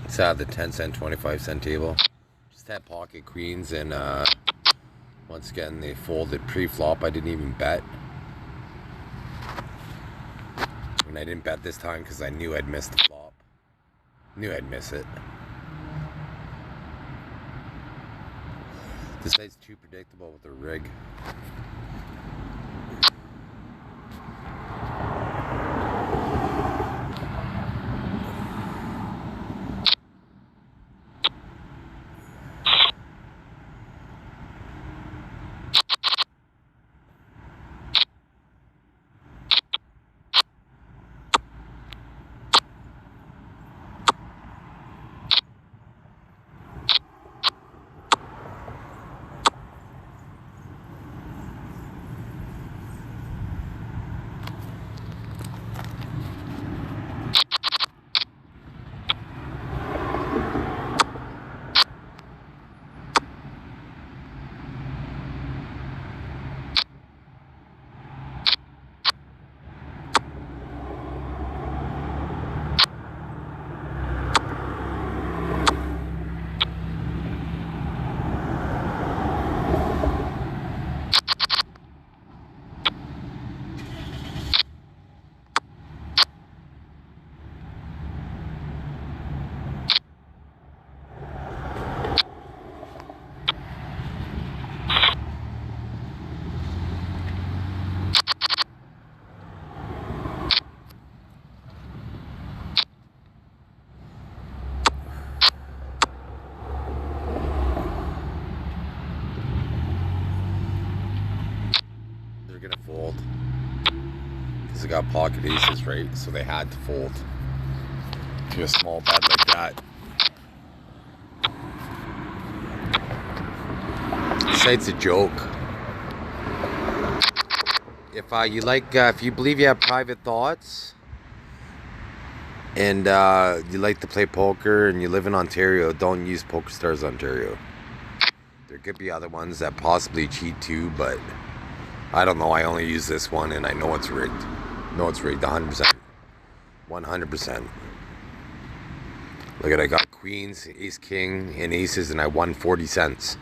It's out of the 10-cent, 25-cent table. Just had pocket queens, and once again they folded pre-flop. I didn't even bet. And I didn't bet this time because I knew I'd miss the flop. Knew I'd miss it. This site's too predictable with the rig. Gonna fold because they got pocket aces, right? So they had to fold to a small bet like that. This site's a joke. If you believe you have private thoughts and you like to play poker and you live in Ontario, don't use PokerStars Ontario. There could be other ones that possibly cheat too, but I don't know. I only use this one, and I know it's rigged. No, it's rigged 100%. 100%. Look at, I got queens, ace, king, and aces, and I won 40 cents.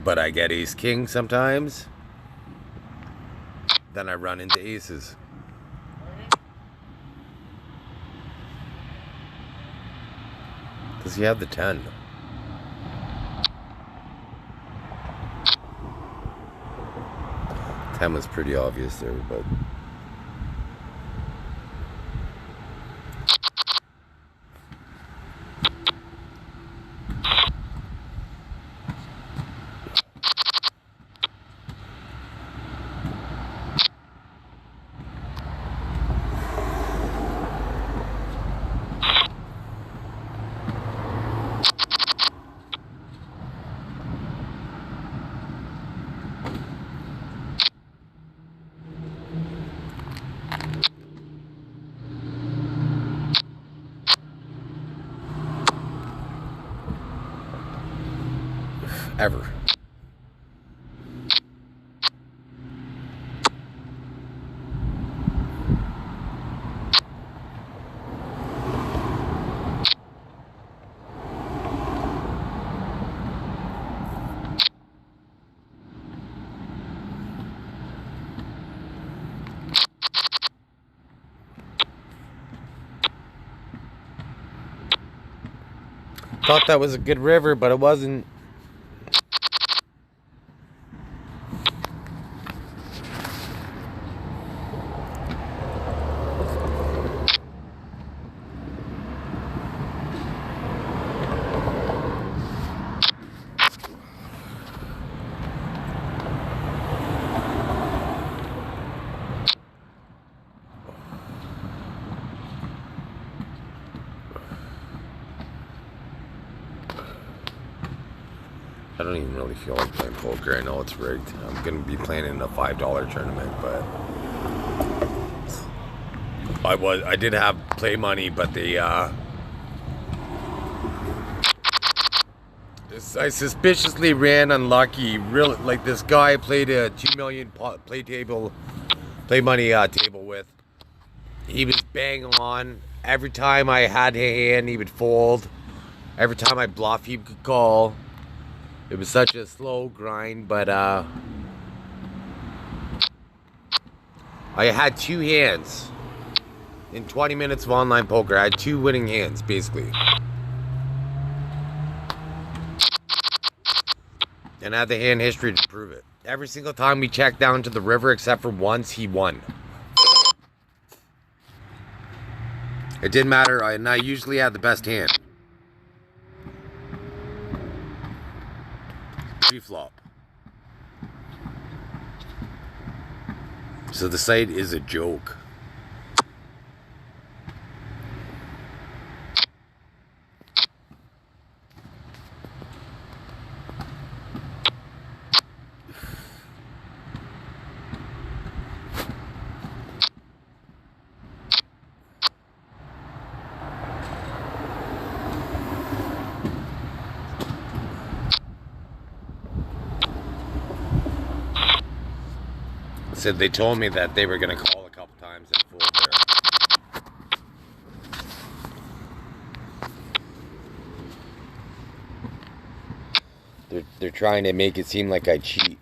But I get ace, king sometimes. Then I run into aces. Does he have the 10? Ten was pretty obvious there, but ever. Thought that was a good river, but it wasn't. I don't even really feel like playing poker. I know it's rigged. I'm going to be playing in a $5 tournament, but I did have play money, but this I suspiciously ran unlucky. Really, like this guy I played a 2 million play money table with. He was bang on. Every time I had a hand, he would fold. Every time I bluff, he could call. It was such a slow grind, but I had 2 hands in 20 minutes of online poker. I had 2 winning hands, basically. And I had the hand history to prove it. Every single time we checked down to the river, except for once, he won. It didn't matter, and I usually had the best hand. Pre-flop. So the site is a joke. Said they told me that they were going to call a couple times and fold there. They're trying to make it seem like I cheat.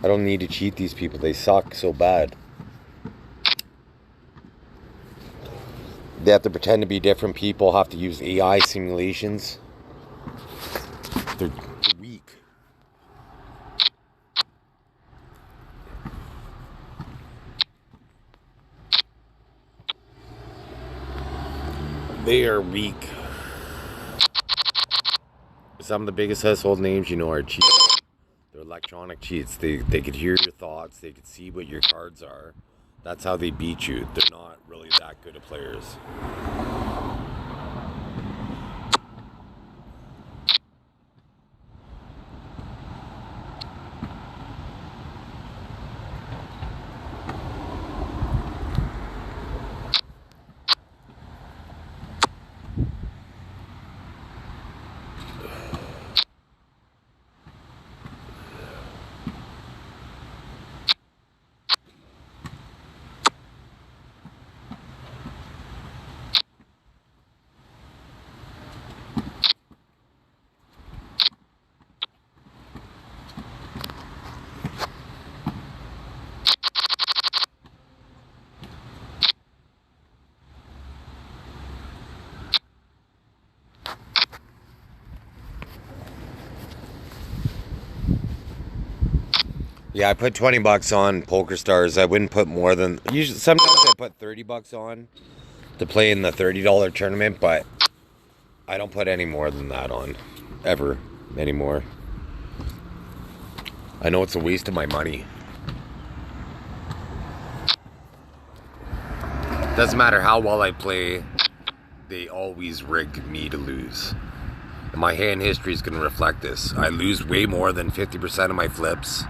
I don't need to cheat these people. They suck so bad. They have to pretend to be different people, have to use AI simulations. They're weak. They are weak. Some of the biggest household names you know are cheats. They're electronic cheats. They could hear your thoughts. They could see what your cards are. That's how they beat you. They're not really that good of players. Yeah, I put 20 bucks on Poker Stars. I wouldn't put more than... Usually, sometimes I put 30 bucks on to play in the $30 tournament, but I don't put any more than that on. Ever. Anymore. I know it's a waste of my money. Doesn't matter how well I play, they always rig me to lose. And my hand history is going to reflect this. I lose way more than 50% of my flips.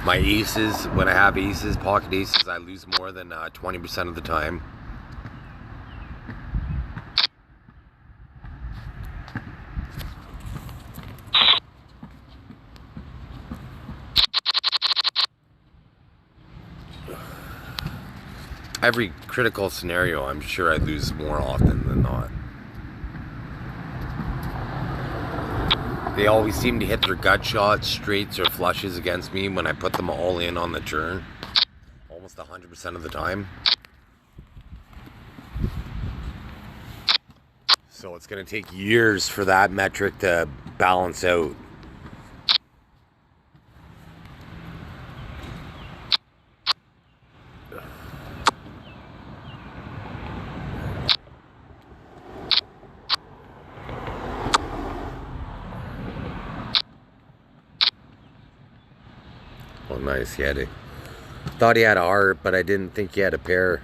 My aces, when I have aces, pocket aces, I lose more than 20% of the time. Every critical scenario, I'm sure I lose more often than not. They always seem to hit their gut shots, straights, or flushes against me when I put them all in on the turn. Almost 100% of the time. So it's going to take years for that metric to balance out. Oh, nice. He had it. Thought he had a heart, but I didn't think he had a pair.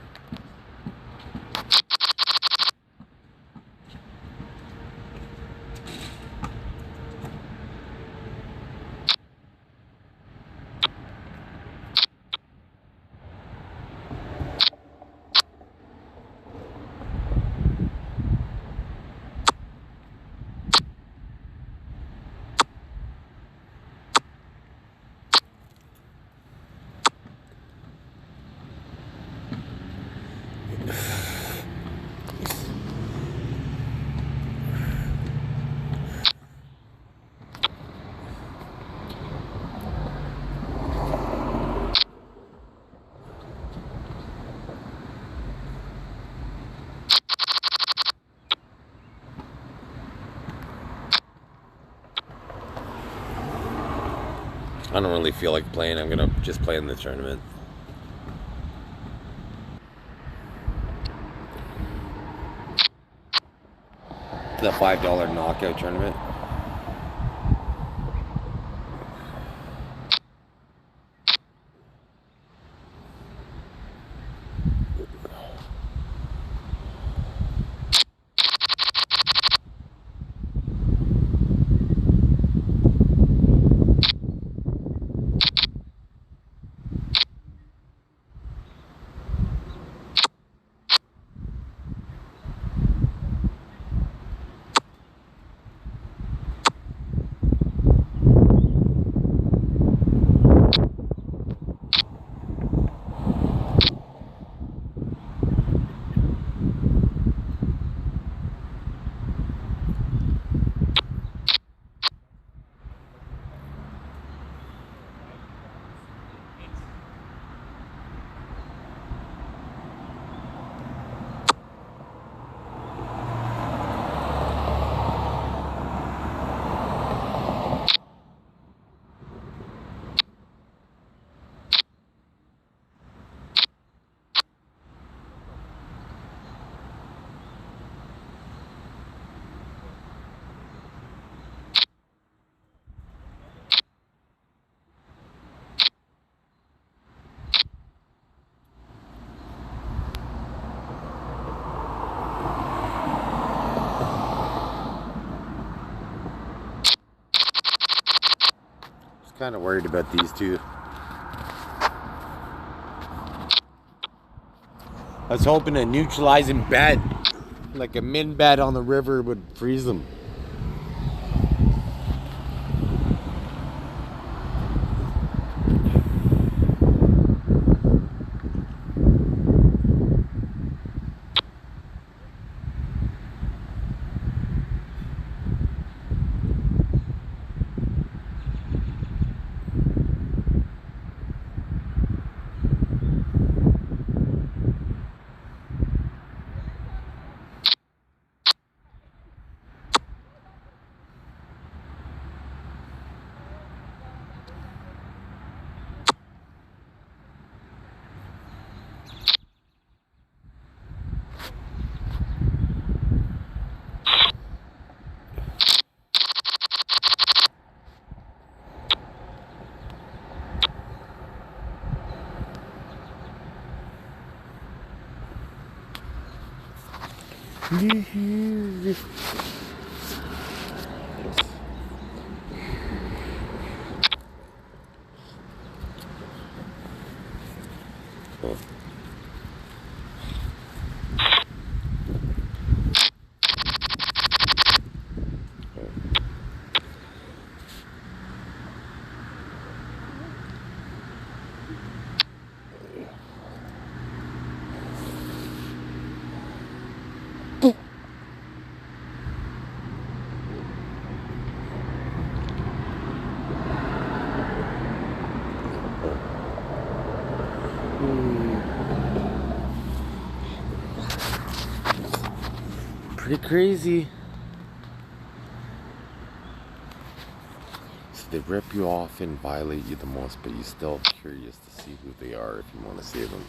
I don't really feel like playing. I'm gonna just play in the tournament. The $5 knockout tournament. Kind of worried about these two. I was hoping a neutralizing bet, like a min bet on the river, would freeze them. Pretty crazy. So they rip you off and violate you the most, but you're still curious to see who they are if you want to see them.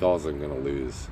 calls I'm gonna lose.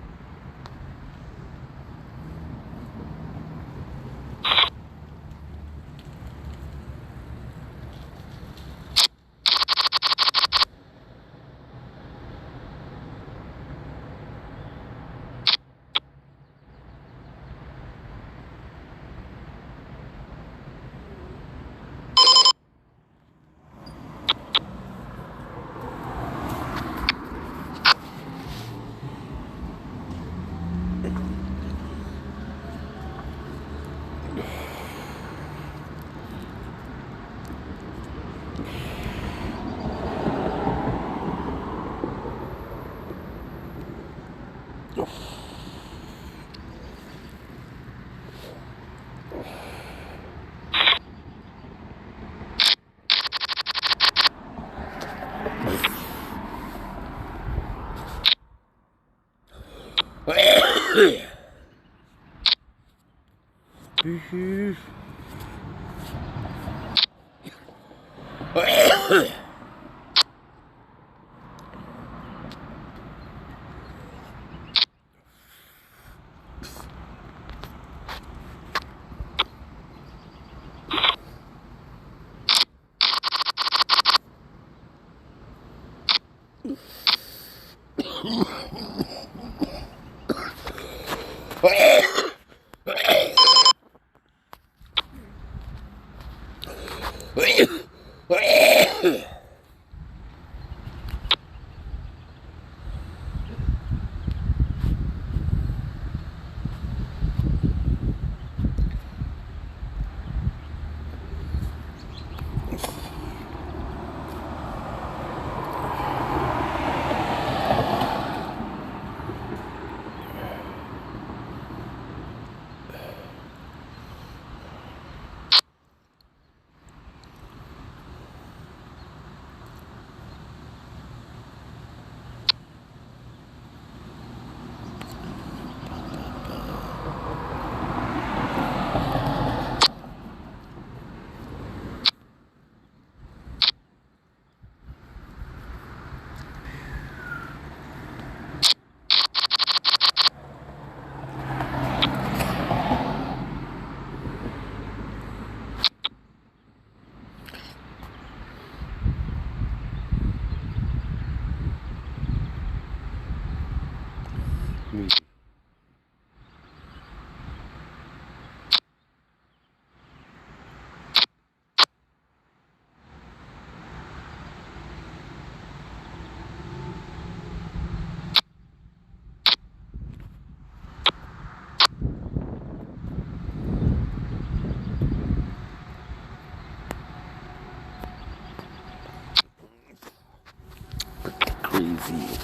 Crazy.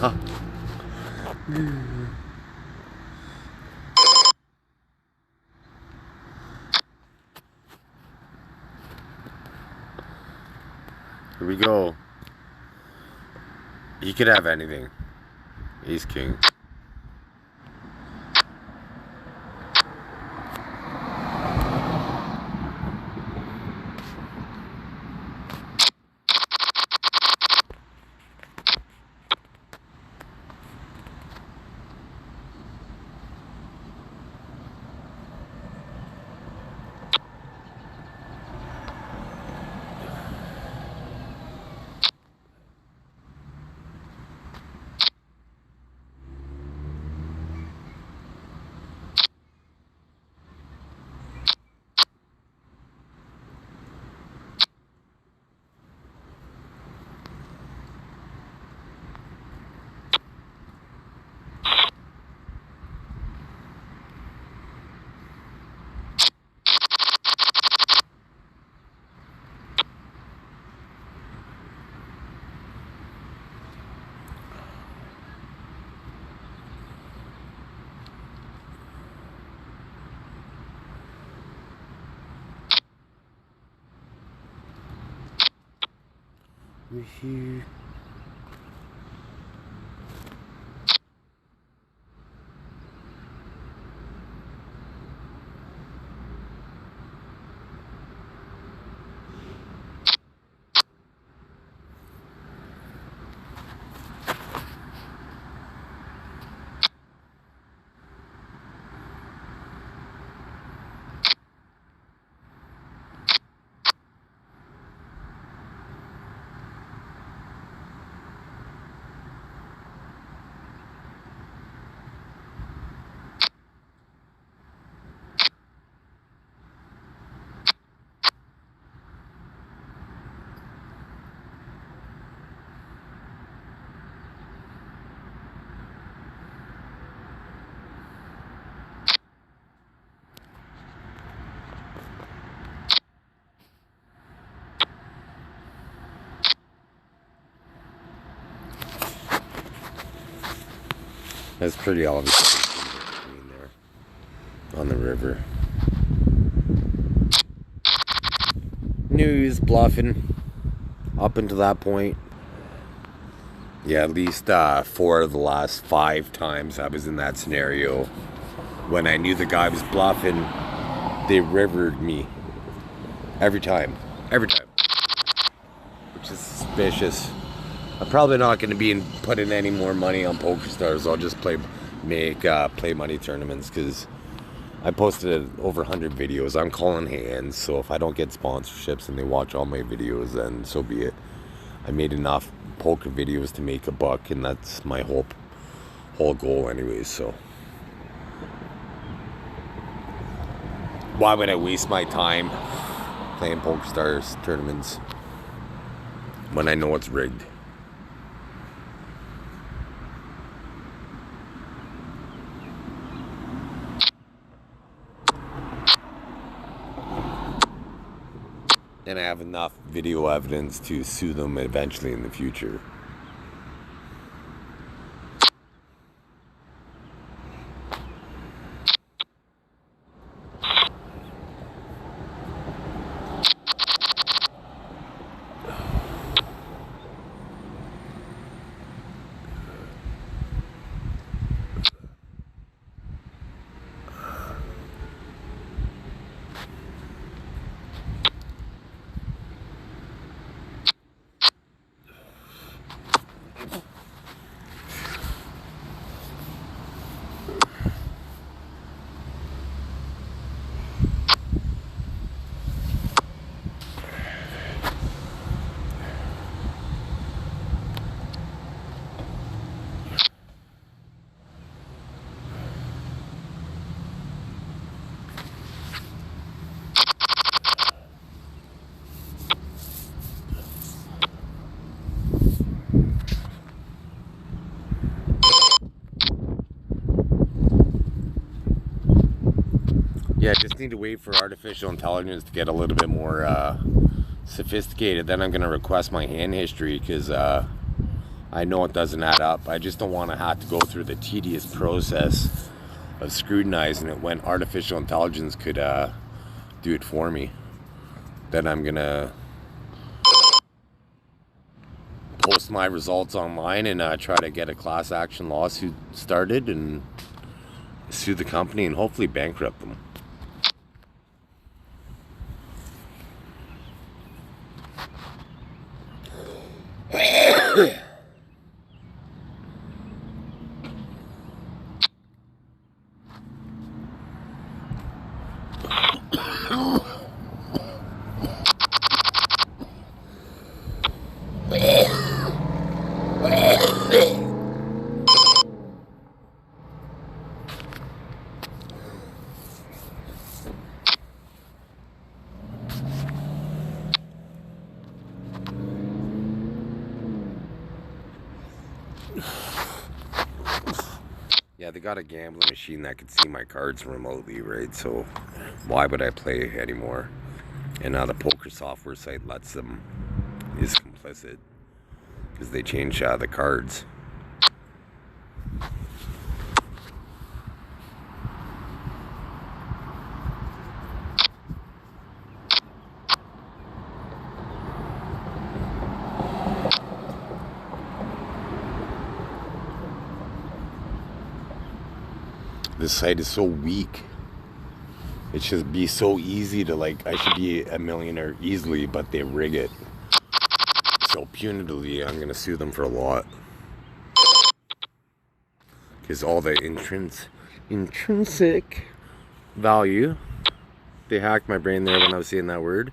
Here we go. He could have anything. Ace king. Here. That's pretty obvious there on the river. Knew he was bluffing up until that point. Yeah, at least 4 of the last 5 times I was in that scenario, when I knew the guy was bluffing, they rivered me. Every time. Which is suspicious. I'm probably not going to be putting any more money on PokerStars. I'll just play money tournaments, because I posted over 100 videos. I'm calling hands, so if I don't get sponsorships and they watch all my videos, then so be it. I made enough poker videos to make $1, and that's my whole goal anyways, so why would I waste my time playing PokerStars tournaments when I know it's rigged? And I have enough video evidence to sue them eventually in the future. Yeah, I just need to wait for artificial intelligence to get a little bit more sophisticated. Then I'm going to request my hand history, because I know it doesn't add up. I just don't want to have to go through the tedious process of scrutinizing it when artificial intelligence could do it for me. Then I'm gonna post my results online and try to get a class action lawsuit started and sue the company and hopefully bankrupt them. Yeah, they got a gambling machine that could see my cards remotely, right? So why would I play anymore? And now the poker software site lets them, is complicit, because they change the cards. This site is so weak. It should be so easy to, like, I should be a millionaire easily, but they rig it. So punitively, I'm gonna sue them for a lot. Because all the intrinsic value, they hacked my brain there when I was saying that word.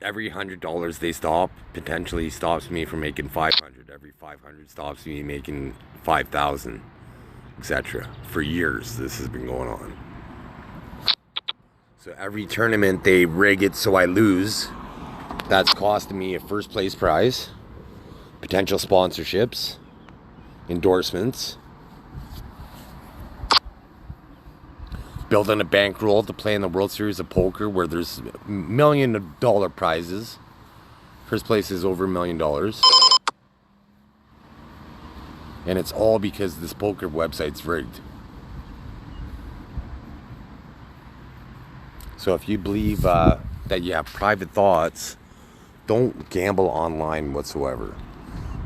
Every $100 they stop potentially stops me from making 500. Every 500 stops me making 5,000, etc. For years this has been going on. So every tournament they rig it so I lose. That's costing me a first place prize, potential sponsorships, endorsements, building a bankroll to play in the World Series of Poker where there's $1 million prizes. First place is over $1 million. And it's all because this poker website's rigged. So if you believe that you have private thoughts, don't gamble online whatsoever.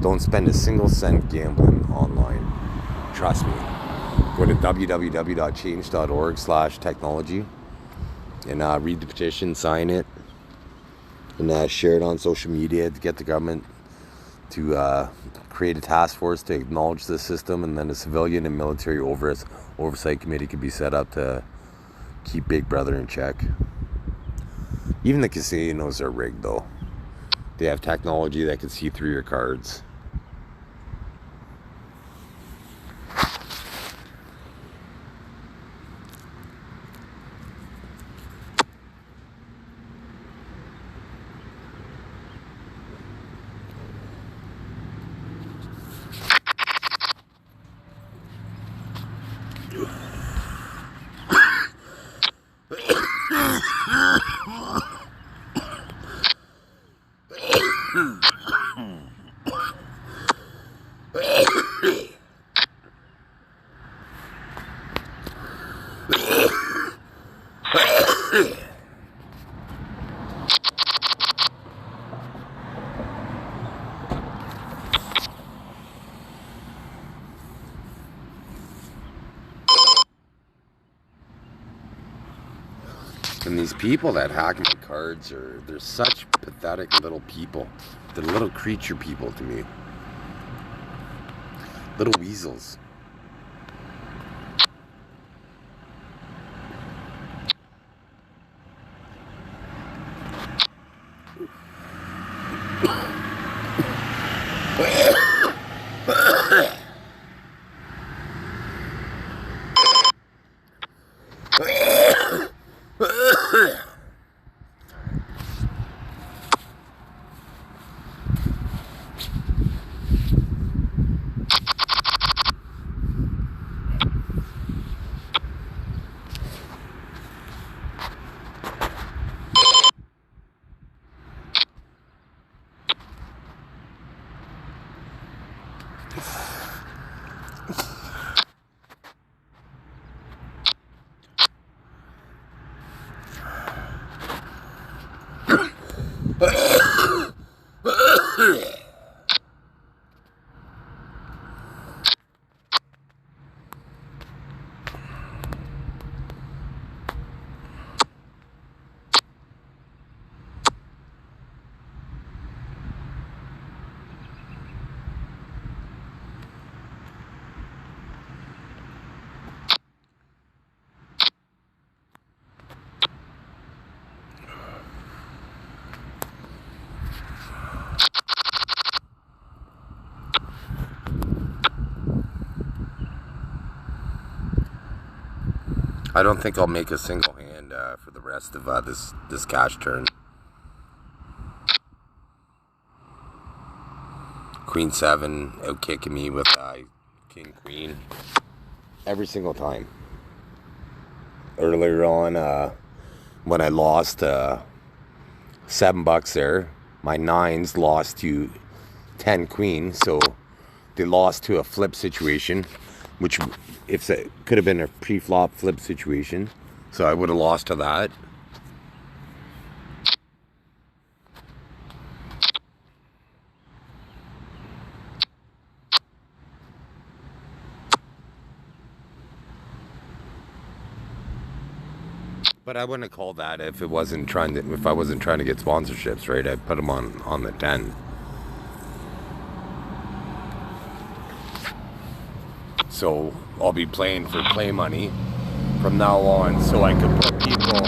Don't spend a single cent gambling online. Trust me. Go to www.change.org/technology and read the petition, sign it, and share it on social media to get the government to create a task force to acknowledge the system, and then a civilian and military oversight committee could be set up to keep Big Brother in check. Even the casinos are rigged, though. They have technology that can see through your cards. And these people that hack my cards they're such pathetic little people. They're little creature people to me. Little weasels. I don't think I'll make a single hand for the rest of this cash turn. Queen 7 out kicking me with King Queen every single time. Earlier on, when I lost $7 there, my 9s lost to 10 Queen, so they lost to a flip situation, which if it could have been a pre-flop flip situation, so I would have lost to that. But I wouldn't have called that if I wasn't trying to get sponsorships, right? I'd put them on the 10. So I'll be playing for play money from now on, so I could put people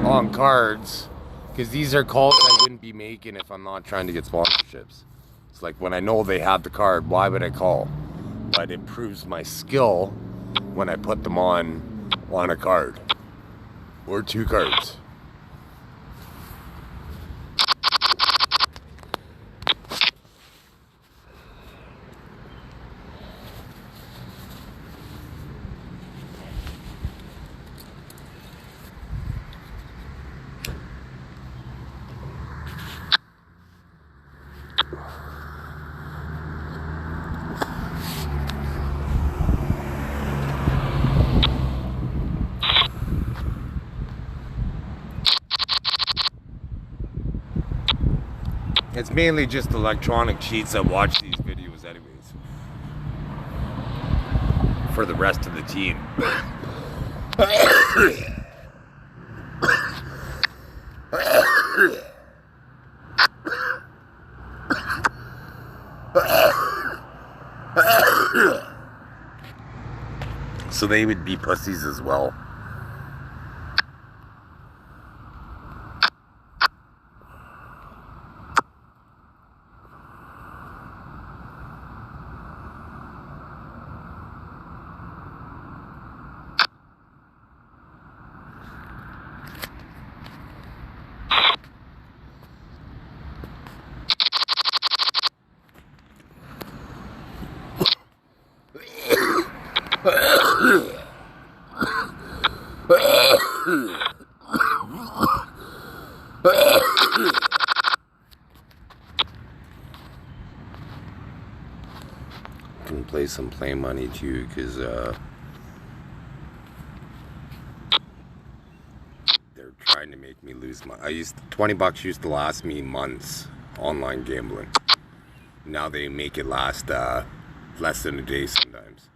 on cards, because these are calls I wouldn't be making if I'm not trying to get sponsorships. It's like, when I know they have the card, why would I call? But it proves my skill when I put them on a card. Or 2 cards. It's mainly just electronic cheats that watch these videos anyways. For the rest of the team. So they would be pussies as well. Can play some play money too, because they're trying to make me lose my. $20 used to last me months online gambling. Now they make it last less than a day sometimes.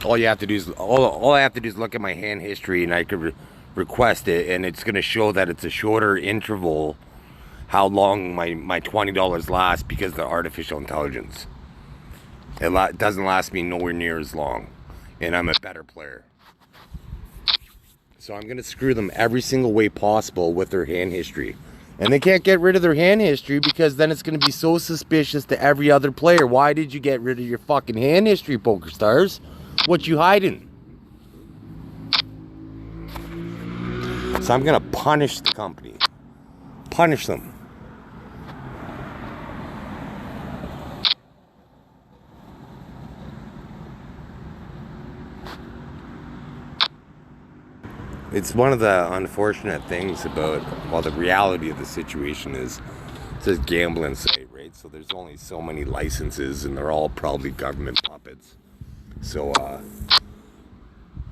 All I have to do is look at my hand history, and I could request it, and it's going to show that it's a shorter interval how long my $20 lasts, because of the artificial intelligence. It doesn't last me nowhere near as long, and I'm a better player. So I'm going to screw them every single way possible with their hand history. And they can't get rid of their hand history, because then it's going to be so suspicious to every other player. Why did you get rid of your fucking hand history, Poker Stars? What you hiding? So I'm going to punish the company. Punish them. It's one of the unfortunate things about, well, the reality of the situation is it's a gambling site, right? So there's only so many licenses, and they're all probably government puppets. So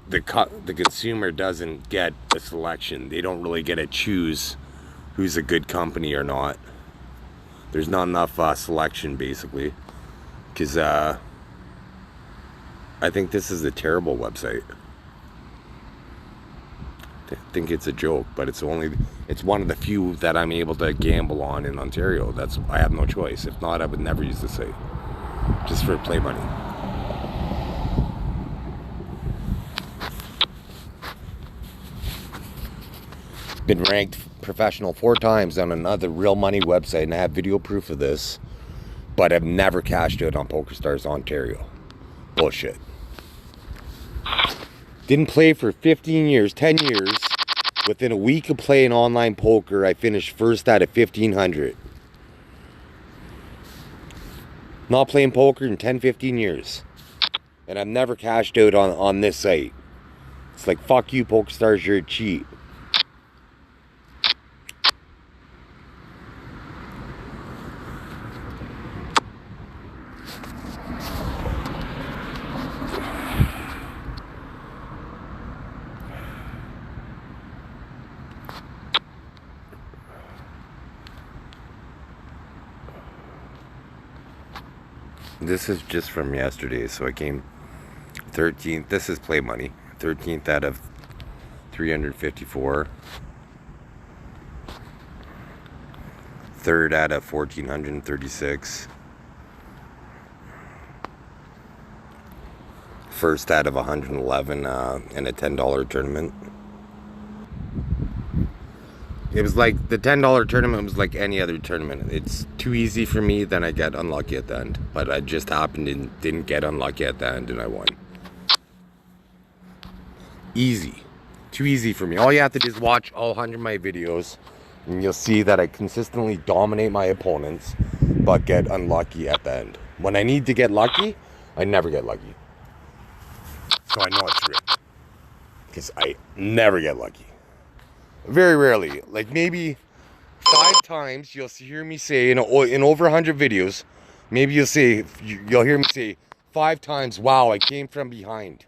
the consumer doesn't get a selection. They don't really get to choose who's a good company or not. There's not enough selection, basically, because I think this is a terrible website. I think it's a joke, but it's one of the few that I'm able to gamble on in Ontario. I have no choice. If not, I would never use the site, just for play money. Been ranked professional 4 times on another real money website, and I have video proof of this, but I've never cashed it on PokerStars Ontario. Bullshit. Didn't play for 15 years, 10 years. Within a week of playing online poker, I finished first out of 1,500. Not playing poker in 10, 15 years. And I've never cashed out on this site. It's like, fuck you, PokerStars, you're a cheat. This is just from yesterday, so I came 13th. This is play money. 13th out of 354. Third out of 1,436. First out of 111 in a $10 tournament. It was like, the $10 tournament was like any other tournament. It's too easy for me, then I get unlucky at the end. But I just happened and didn't get unlucky at the end, and I won. Easy. Too easy for me. All you have to do is watch all 100 of my videos, and you'll see that I consistently dominate my opponents, but get unlucky at the end. When I need to get lucky, I never get lucky. So I know it's rigged. Because I never get lucky. Very rarely. Like maybe 5 times you'll hear me say in over 100 videos, maybe you'll hear me say 5 times, wow, I came from behind.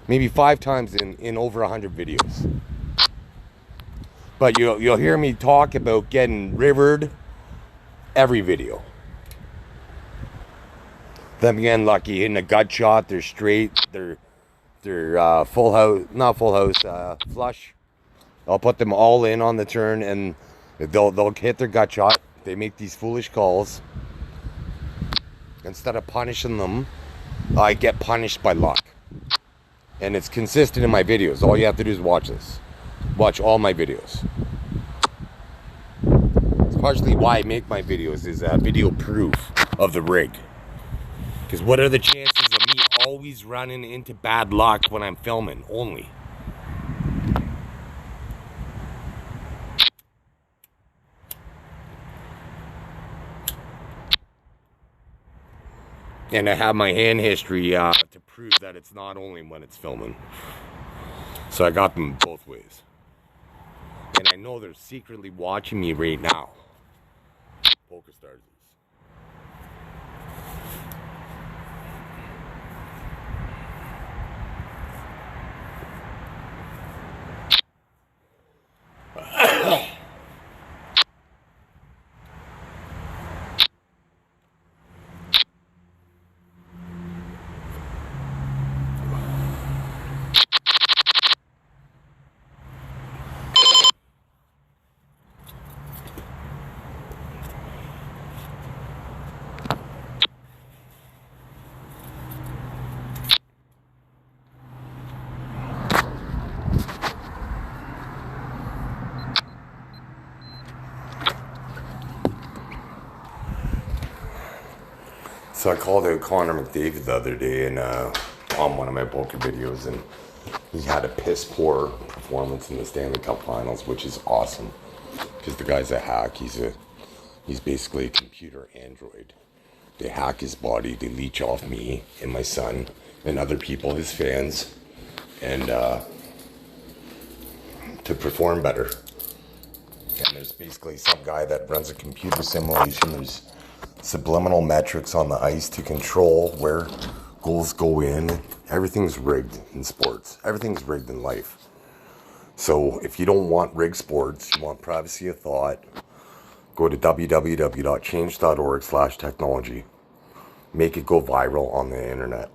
Maybe 5 times in over 100 videos. But you'll hear me talk about getting rivered every video. Them getting lucky, hitting a gut shot, they're straight, they're full house, not full house, flush. I'll put them all in on the turn, and they'll hit their gut shot. They make these foolish calls. Instead of punishing them, I get punished by luck. And it's consistent in my videos. All you have to do is watch this. Watch all my videos. It's partially why I make my videos, is video proof of the rig. Because what are the chances of me always running into bad luck when I'm filming only? And I have my hand history to prove that it's not only when it's filming. So I got them both ways. And I know they're secretly watching me right now. PokerStars is. So I called out Connor McDavid the other day on one of my poker videos, and he had a piss poor performance in the Stanley Cup Finals, which is awesome because the guy's a hack. He's basically a computer android. They hack his body, they leech off me and my son and other people, his fans, and to perform better. And there's basically some guy that runs a computer simulation. There's subliminal metrics on the ice to control where goals go in. Everything's rigged in sports. Everything's rigged in life. So if you don't want rigged sports, you want privacy of thought, go to www.change.org/technology. Make it go viral on the internet.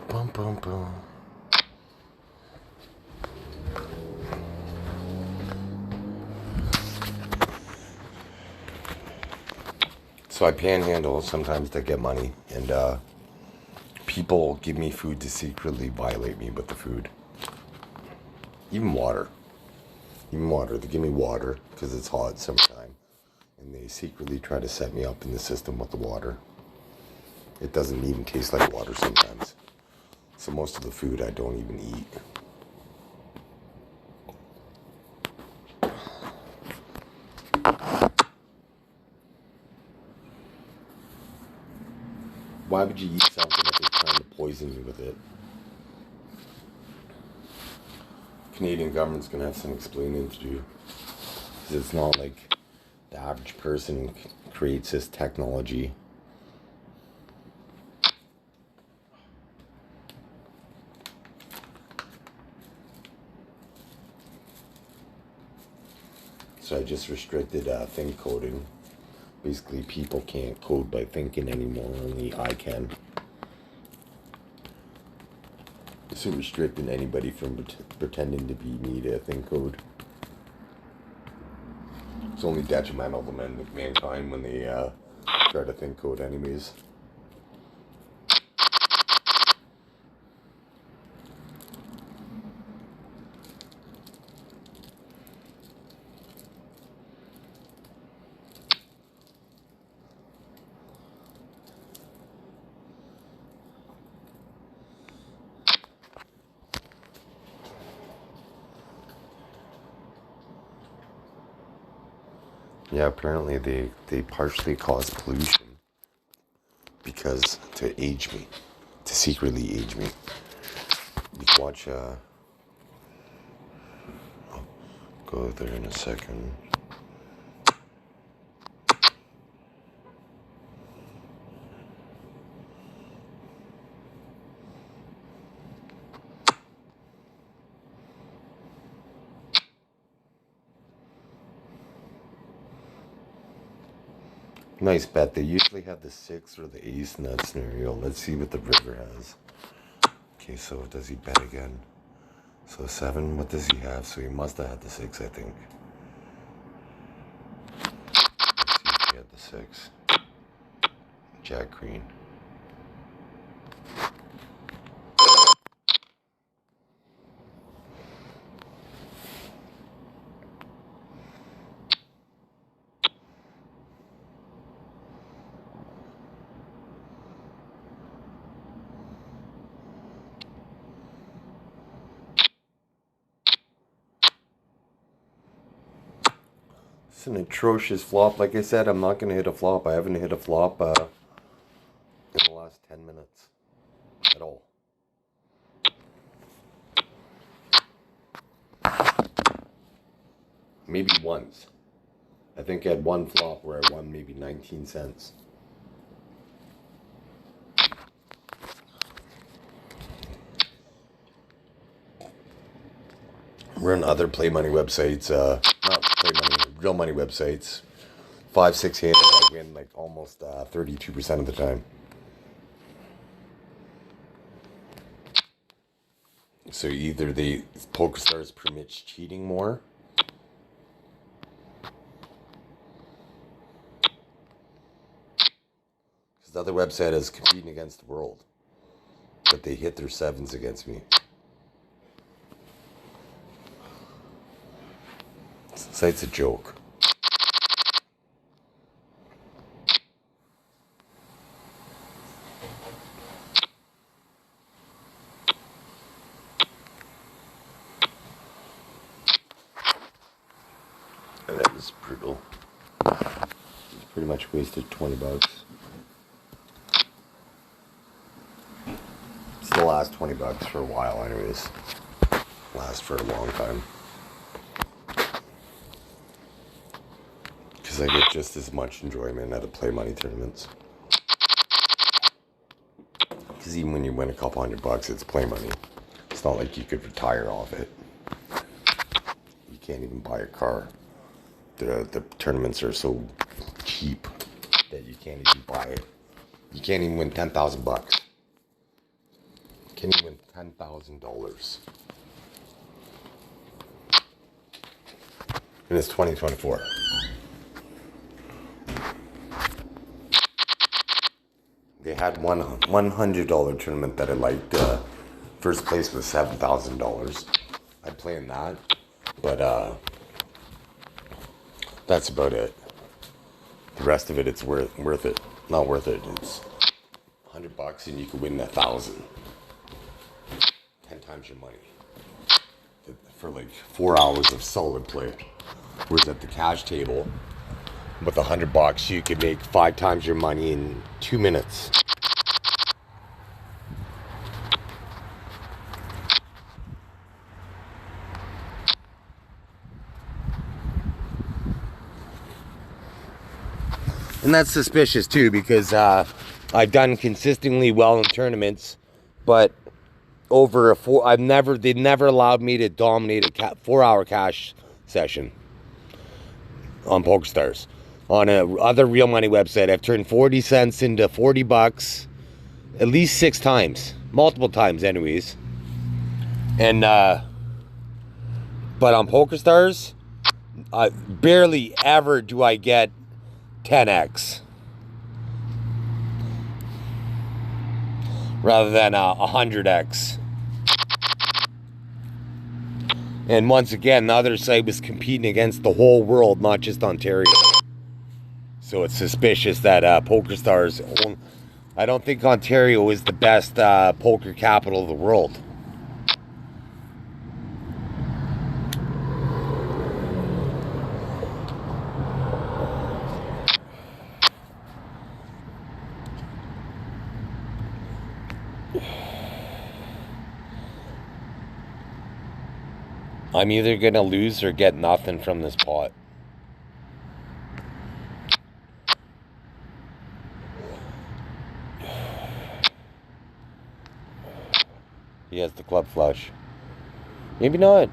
Boom, boom, boom. So I panhandle sometimes to get money, and people give me food to secretly violate me with the food. Even water. Even water. They give me water because it's hot summertime, and they secretly try to set me up in the system with the water. It doesn't even taste like water sometimes. So most of the food I don't even eat. Why would you eat something if they're trying to poison you with it? Canadian government's going to have some explaining to do. Because it's not like the average person creates this technology. So I just restricted think coding. Basically, people can't code by thinking anymore, only I can. So restricting anybody from pretending to be me to think code. It's only detrimental to mankind when they try to think code enemies. Yeah, apparently they partially cause pollution because to age me, to secretly age me. You can watch, I'll go there in a second. Nice bet. They usually have the 6 or the ace in that scenario. Let's see what the river has. Okay, so does he bet again? So 7, what does he have? So he must have had the 6, I think. Let's see if he had the 6. Jack Queen. It's an atrocious flop. Like I said, I'm not going to hit a flop. I haven't hit a flop in the last 10 minutes at all. Maybe once. I think I had one flop where I won maybe 19 cents. We're on other play money websites, not play money, real money websites. 5-6 handed, I win like almost 32% of the time. So either PokerStars permits cheating more, because the other website is competing against the world, but they hit their 7s against me. Site's a joke. And that was brutal. It's pretty much wasted $20. It's the last $20 for a while anyways. Last for a long time. Because I get just as much enjoyment out of play money tournaments. Because even when you win a couple $100, it's play money. It's not like you could retire off it. You can't even buy a car. The tournaments are so cheap that you can't even buy it. You can't even win $10,000. You can't even win $10,000. And it's 2024. had one $100 tournament that I liked. First place was $7,000. I'd play in that, but that's about it. The rest of it, it's worth it. Not worth it. It's $100 and you could win 1,000. 10 times your money for like 4 hours of solid play. Whereas at the cash table, with $100, you could make 5 times your money in 2 minutes. And that's suspicious too, because I've done consistently well in tournaments, but over they've never allowed me to dominate a 4-hour cash session on PokerStars. On a other real money website, I've turned 40 cents into $40 at least 6 times, multiple times anyways. And but on PokerStars, barely ever do I get 10x rather than 100x. And once again, the other site was competing against the whole world, not just Ontario. So it's suspicious that PokerStars, I don't think Ontario is the best poker capital of the world. I'm either going to lose or get nothing from this pot. He has the club flush. Maybe not.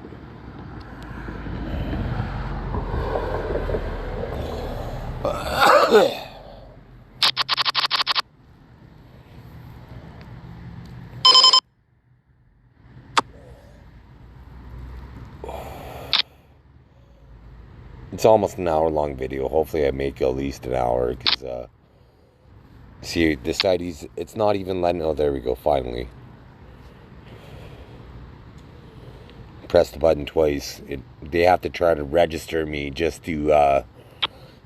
It's almost an hour-long video. Hopefully I make at least an hour, because, see, this side, it's not even letting, oh, there we go, finally. Press the button twice. They have to try to register me just to,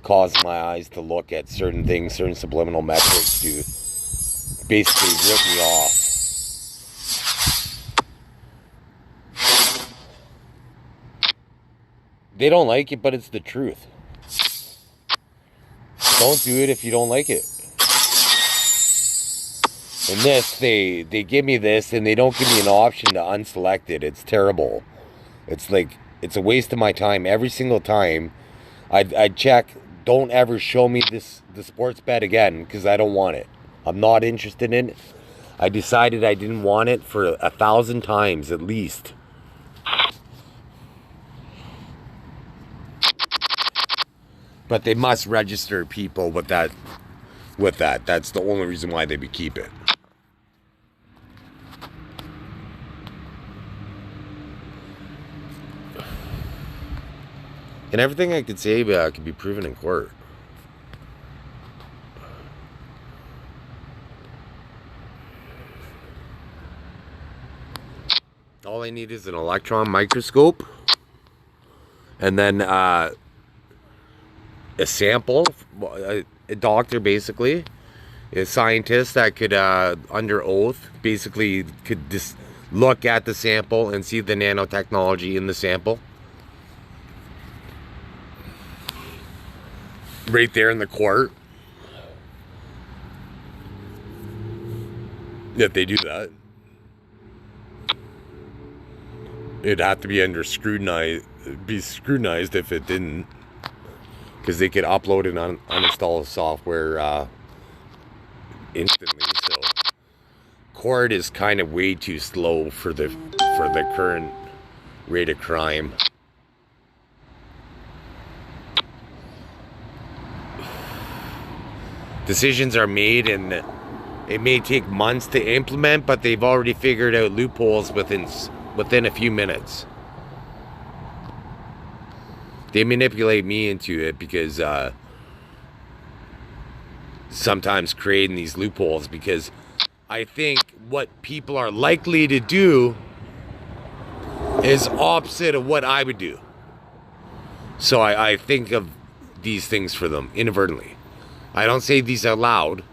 cause my eyes to look at certain things, certain subliminal metrics to basically rip me off. They don't like it, but it's the truth. Don't do it if you don't like it. And this, they give me this, and they don't give me an option to unselect it. It's terrible. It's like, it's a waste of my time every single time. I check, don't ever show me the sports bet again, because I don't want it. I'm not interested in it. I decided I didn't want it for 1,000 times at least. But they must register people with that. That's the only reason why they would keep it. And everything I could say could be proven in court. All I need is an electron microscope. And then a sample, a doctor basically, a scientist that could, under oath, basically could just look at the sample and see the nanotechnology in the sample. Right there in the court. If they do that, it'd have to be scrutinized if it didn't. Because they could upload and uninstall software instantly. So court is kind of way too slow for the current rate of crime. Decisions are made, and it may take months to implement, but they've already figured out loopholes within a few minutes. They manipulate me into it because sometimes creating these loopholes, because I think what people are likely to do is opposite of what I would do. So I think of these things for them inadvertently. I don't say these out loud.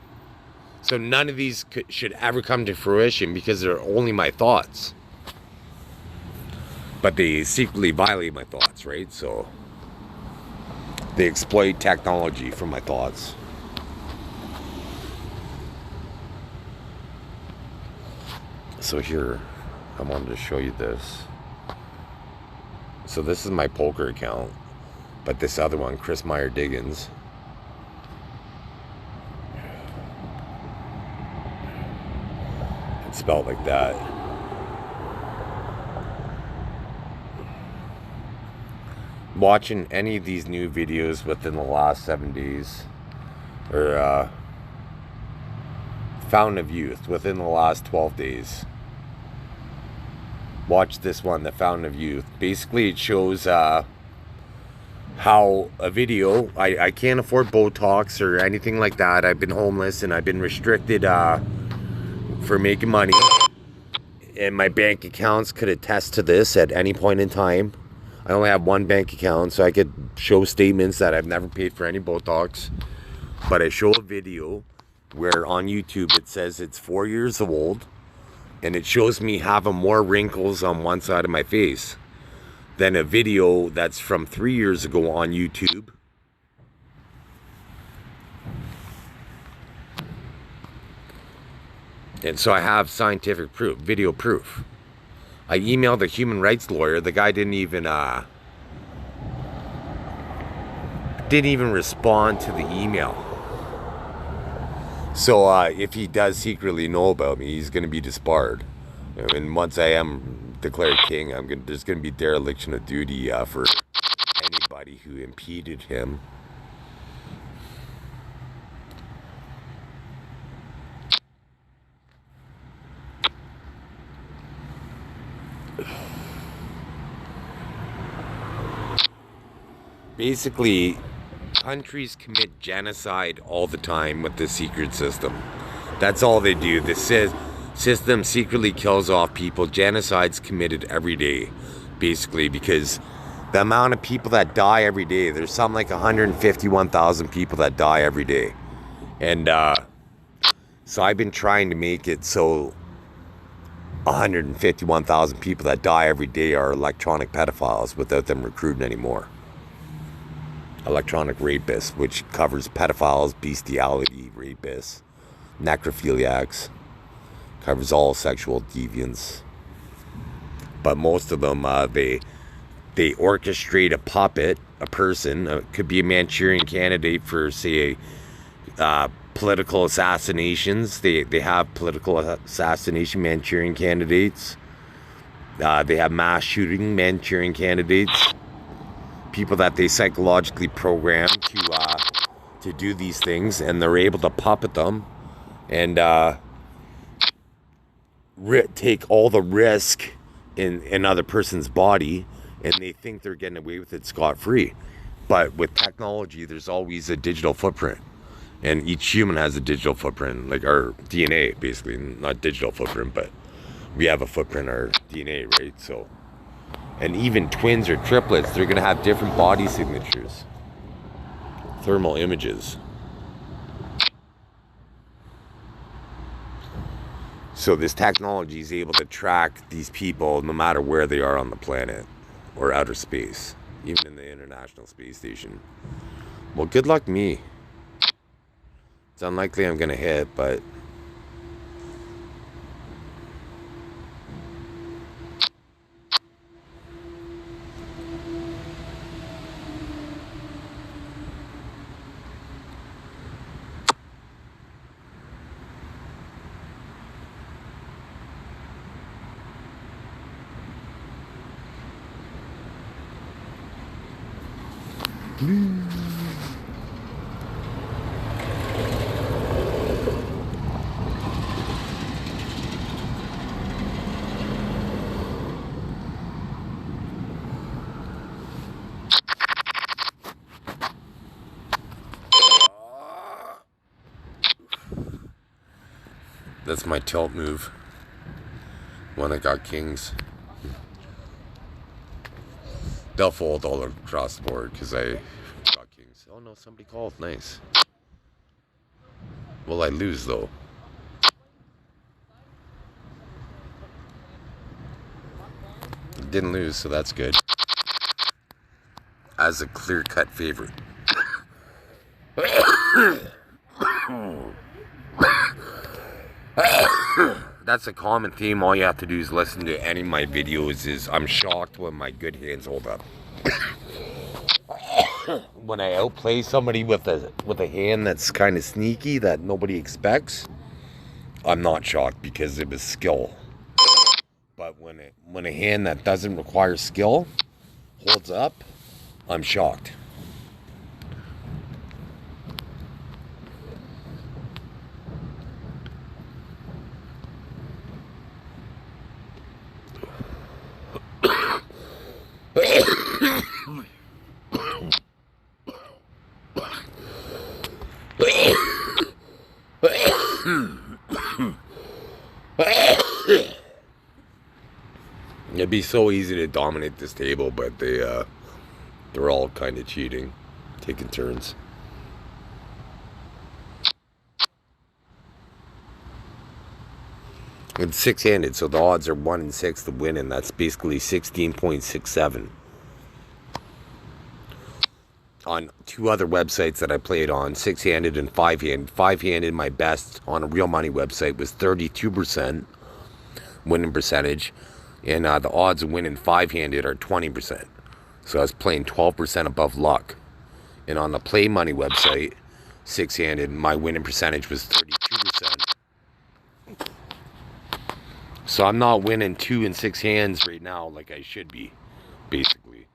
So none of these should ever come to fruition, because they're only my thoughts. But they secretly violate my thoughts, right? So they exploit technology for my thoughts. So here, I wanted to show you this. So this is my poker account, but this other one, Chris MeyerDiggins, it's spelled like that. Watching any of these new videos within the last 7 days, or Fountain of Youth within the last 12 days. Watch this one, the Fountain of Youth. Basically, it shows how a video, I can't afford Botox or anything like that. I've been homeless and I've been restricted for making money. And my bank accounts could attest to this at any point in time. I only have one bank account, so I could show statements that I've never paid for any Botox. But I show a video where on YouTube it says it's 4 years old, and it shows me having more wrinkles on one side of my face than a video that's from 3 years ago on YouTube. And so I have scientific proof, video proof. I emailed a human rights lawyer. The guy didn't even respond to the email. So if he does secretly know about me, he's going to be disbarred. And once I am declared king, there's going to be dereliction of duty for anybody who impeded him. Basically, countries commit genocide all the time with the secret system. That's all they do. The system secretly kills off people. Genocide's committed every day, basically, because the amount of people that die every day, there's something like 151,000 people that die every day. And so I've been trying to make it so 151,000 people that die every day are electronic pedophiles without them recruiting anymore. Electronic rapists, which covers pedophiles, bestiality, rapists, necrophiliacs, covers all sexual deviants. But most of them, they orchestrate a puppet, a person. Could be a Manchurian candidate for, say, political assassinations. They have political assassination Manchurian candidates. They have mass shooting Manchurian candidates. People that they psychologically program to do these things, and they're able to puppet them and take all the risk in another person's body, and they think they're getting away with it scot-free. But with technology, there's always a digital footprint, and each human has a digital footprint, like our DNA, basically. Not digital footprint, but we have a footprint, our DNA, right? So. And even twins or triplets, they're going to have different body signatures. Thermal images. So this technology is able to track these people no matter where they are on the planet or outer space, even in the International Space Station. Well, good luck me. It's unlikely I'm going to hit, but... That's my tilt move when I got kings. They'll fold all across the board because I got kings. Oh no, somebody called. Nice. Will I lose though? Didn't lose, so that's good. As a clear-cut favorite. That's a common theme. All you have to do is listen to any of my videos. Is I'm shocked when my good hands hold up. When I outplay somebody with a hand that's kind of sneaky that nobody expects, I'm not shocked because it was skill. But when a hand that doesn't require skill holds up, I'm shocked. It'd be so easy to dominate this table, but they're all kind of cheating, taking turns. It's six-handed, so the odds are 1 in 6 to win, and that's basically 16.67. On 2 other websites that I played on, six-handed and five-handed. Five-handed, my best on a real money website was 32% winning percentage, and the odds of winning five-handed are 20%. So I was playing 12% above luck. And on the Play Money website, six-handed, my winning percentage was 32%. So I'm not winning 2 and 6 hands right now like I should be, basically.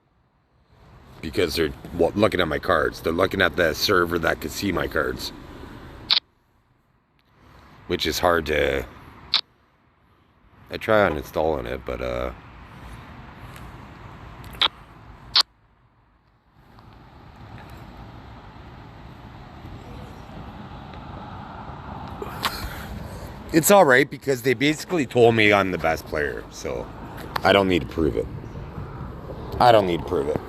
Because they're looking at my cards. They're looking at the server that could see my cards. Which is hard to... I try on installing it, but it's alright because they basically told me I'm the best player, so I don't need to prove it. I don't need to prove it.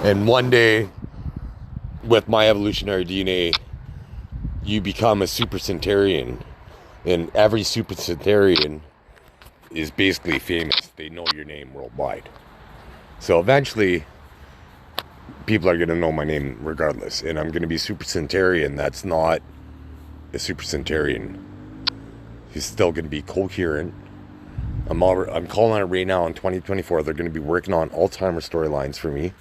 And one day, with my evolutionary DNA, you become a Super Centurion. And every Super Centurion is basically famous. They know your name worldwide. So eventually, people are going to know my name regardless. And I'm going to be Super Centurion that's not a Super Centurion. He's still going to be coherent. I'm calling it right now in 2024. They're going to be working on Alzheimer's storylines for me.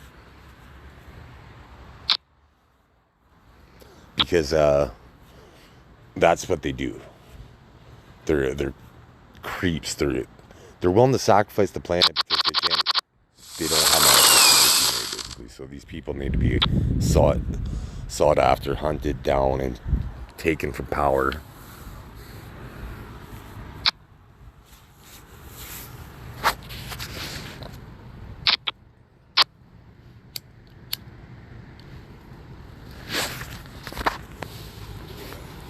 Because that's what they do. They're creeps. They're willing to sacrifice the planet because they don't have that basically. So these people need to be sought after, hunted down, and taken from power.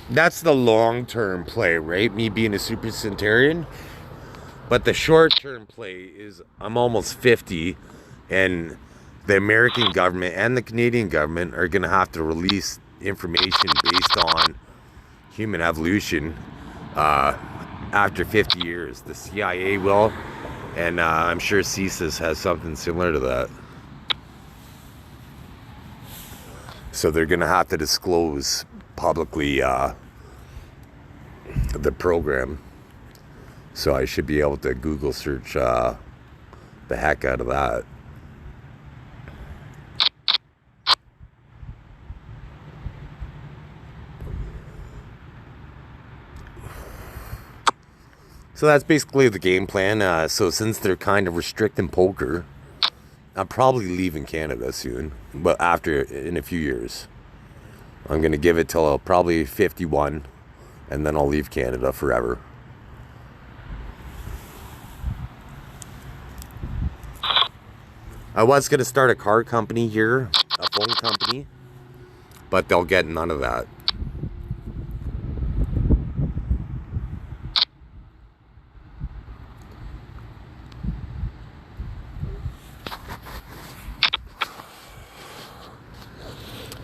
That's the long-term play, right? Me being a Super Centurion. But the short-term play is I'm almost 50, and the American government and the Canadian government are going to have to release information based on human evolution after 50 years. The CIA will, and I'm sure CSIS has something similar to that. So they're going to have to disclose publicly the program. So I should be able to Google search the heck out of that. So that's basically the game plan. So since they're kind of restricting poker, I'm probably leaving Canada soon, but in a few years. I'm going to give it till probably 51, and then I'll leave Canada forever. I was going to start a car company here, a phone company, but they'll get none of that.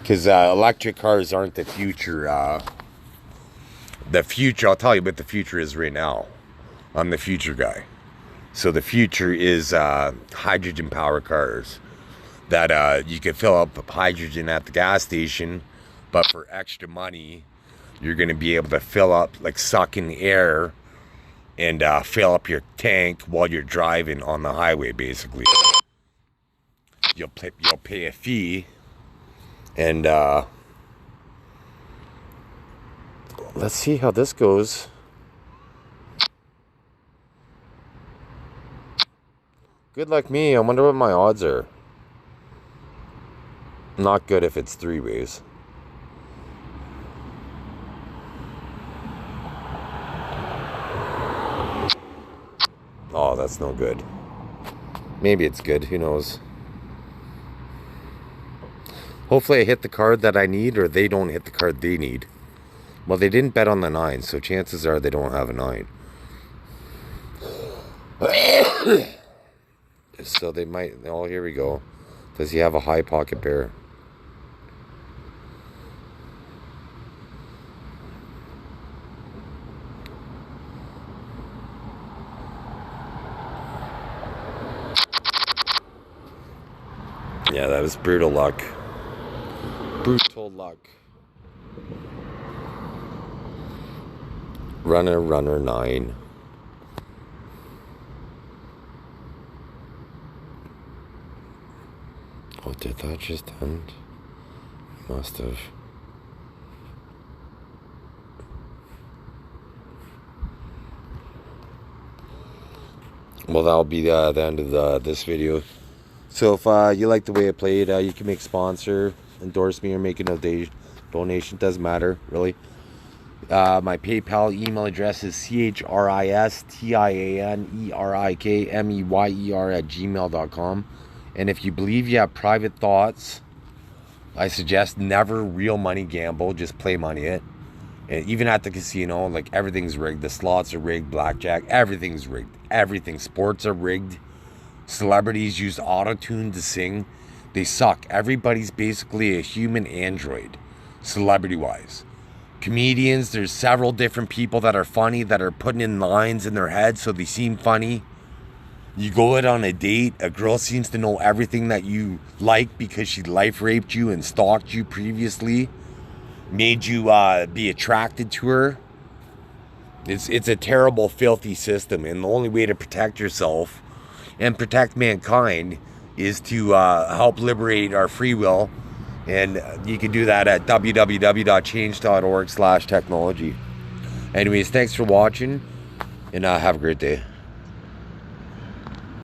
Because electric cars aren't the future. The future, I'll tell you what the future is right now. I'm the future guy. So the future is hydrogen power cars. That you can fill up hydrogen at the gas station, but for extra money, you're going to be able to fill up, like suck in air, and fill up your tank while you're driving on the highway, basically. You'll pay a fee, and let's see how this goes. Good luck me. I wonder what my odds are. Not good if it's 3 ways. Oh, that's no good. Maybe it's good. Who knows? Hopefully I hit the card that I need, or they don't hit the card they need. Well, they didn't bet on the 9, so chances are they don't have a 9. So they might... Oh, here we go. Does he have a high pocket pair? Yeah, that was brutal luck. Brutal luck. Runner 9. Oh, did that just end? Must have. Well, that'll be the end of this video. So if you like the way I played, you can make sponsor, endorse me, or make a donation. Doesn't matter, really. My PayPal email address is christianeriknemeyer@gmail.com. And if you believe you have private thoughts, I suggest never real money gamble. Just play money it. And even at the casino, like, everything's rigged. The slots are rigged, blackjack, everything's rigged. Everything. Sports are rigged. Celebrities use auto-tune to sing. They suck. Everybody's basically a human android, celebrity-wise. Comedians, there's several different people that are funny, that are putting in lines in their head so they seem funny. You go out on a date, a girl seems to know everything that you like because she life raped you and stalked you previously, made you be attracted to her. It's a terrible, filthy system, and the only way to protect yourself and protect mankind is to help liberate our free will. And you can do that at www.change.org/technology. Anyways, thanks for watching, and have a great day.